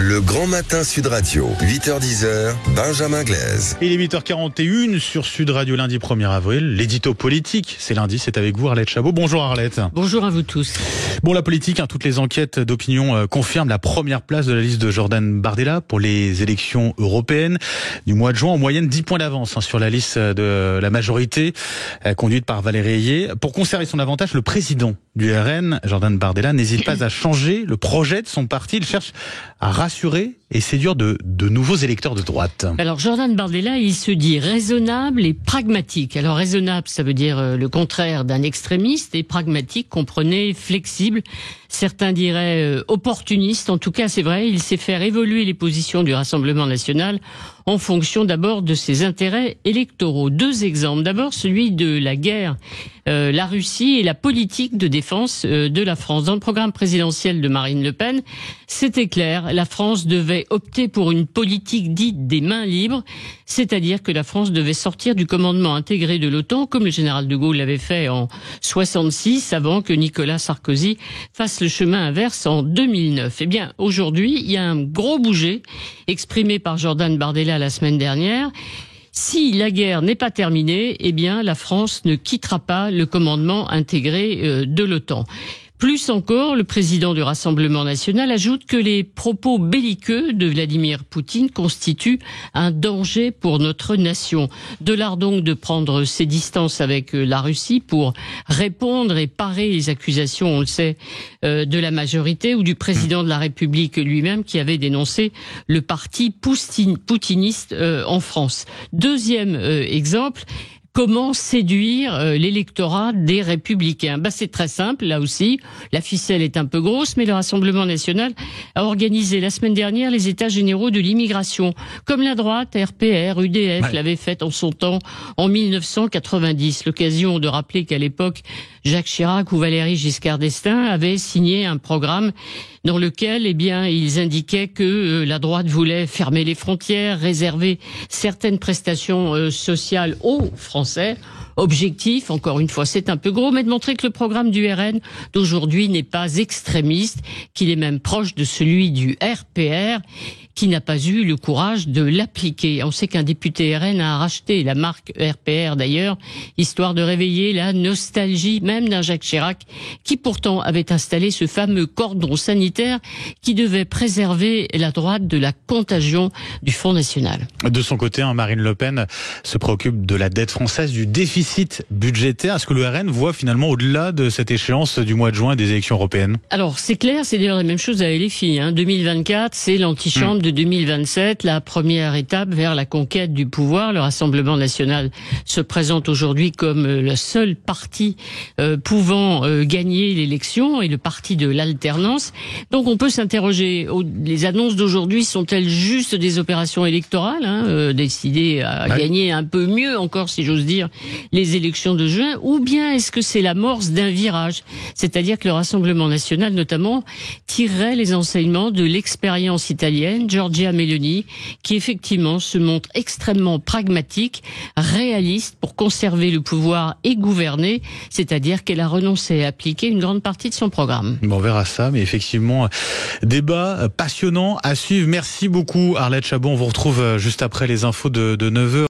Le Grand Matin Sud Radio, 8h-10h, Benjamin Glaise. Il est 8h41 sur Sud Radio, lundi 1er avril. L'édito politique, c'est lundi, c'est avec vous Arlette Chabot. Bonjour Arlette. Bonjour à vous tous. Bon, la politique, toutes les enquêtes d'opinion confirment la première place de la liste de Jordan Bardella pour les élections européennes du mois de juin. En moyenne, 10 points d'avance sur la liste de la majorité conduite par Valérie Ayé. Pour conserver son avantage, le président du RN, Jordan Bardella, n'hésite pas à changer le projet de son parti. Il cherche à rassurer et séduire de nouveaux électeurs de droite. Alors Jordan Bardella, il se dit raisonnable et pragmatique. Alors raisonnable, ça veut dire le contraire d'un extrémiste, et pragmatique, comprenez, flexible. Certains diraient opportuniste. En tout cas, c'est vrai, il sait faire évoluer les positions du Rassemblement national en fonction d'abord de ses intérêts électoraux. Deux exemples. D'abord, celui de la guerre, la Russie et la politique de défense de la France. Dans le programme présidentiel de Marine Le Pen, c'était clair, la France devait opter pour une politique dite des mains libres, c'est-à-dire que la France devait sortir du commandement intégré de l'OTAN, comme le général de Gaulle l'avait fait en 66, avant que Nicolas Sarkozy fasse le chemin inverse en 2009. Eh bien, aujourd'hui, il y a un gros bouger exprimé par Jordan Bardella la semaine dernière. Si la guerre n'est pas terminée, eh bien, la France ne quittera pas le commandement intégré de l'OTAN. Plus encore, le président du Rassemblement national ajoute que les propos belliqueux de Vladimir Poutine constituent un danger pour notre nation. De l'art donc de prendre ses distances avec la Russie pour répondre et parer les accusations, on le sait, de la majorité ou du président de la République lui-même qui avait dénoncé le parti poutiniste en France. Deuxième exemple. Comment séduire l'électorat des Républicains? C'est très simple, là aussi. La ficelle est un peu grosse, mais le Rassemblement national a organisé la semaine dernière les états généraux de l'immigration, comme la droite, RPR, UDF l'avait fait en son temps, en 1990. L'occasion de rappeler qu'à l'époque, Jacques Chirac ou Valéry Giscard d'Estaing avaient signé un programme dans lequel, ils indiquaient que la droite voulait fermer les frontières, réserver certaines prestations sociales aux Français. Objectif, encore une fois, c'est un peu gros, mais de montrer que le programme du RN d'aujourd'hui n'est pas extrémiste, qu'il est même proche de celui du RPR, qui n'a pas eu le courage de l'appliquer. On sait qu'un député RN a racheté la marque RPR d'ailleurs, histoire de réveiller la nostalgie même d'un Jacques Chirac, qui pourtant avait installé ce fameux cordon sanitaire qui devait préserver la droite de la contagion du Front National. De son côté, Marine Le Pen se préoccupe de la dette française, du déficit budgétaire. Est-ce que le RN voit finalement au-delà de cette échéance du mois de juin des élections européennes? Alors c'est clair, c'est d'ailleurs la même chose à LFI. 2024, c'est l'antichambre de 2027, la première étape vers la conquête du pouvoir. Le Rassemblement national se présente aujourd'hui comme le seul parti pouvant gagner l'élection et le parti de l'alternance. Donc on peut s'interroger, les annonces d'aujourd'hui sont-elles juste des opérations électorales, décidées à gagner un peu mieux encore, si j'ose dire, les élections de juin, ou bien est-ce que c'est l'amorce d'un virage? C'est-à-dire que le Rassemblement national, notamment, tirerait les enseignements de l'expérience italienne, Giorgia Meloni, qui effectivement se montre extrêmement pragmatique, réaliste pour conserver le pouvoir et gouverner, c'est-à-dire qu'elle a renoncé à appliquer une grande partie de son programme. On verra ça, mais effectivement, débat passionnant à suivre. Merci beaucoup Arlette Chabot, on vous retrouve juste après les infos de 9h.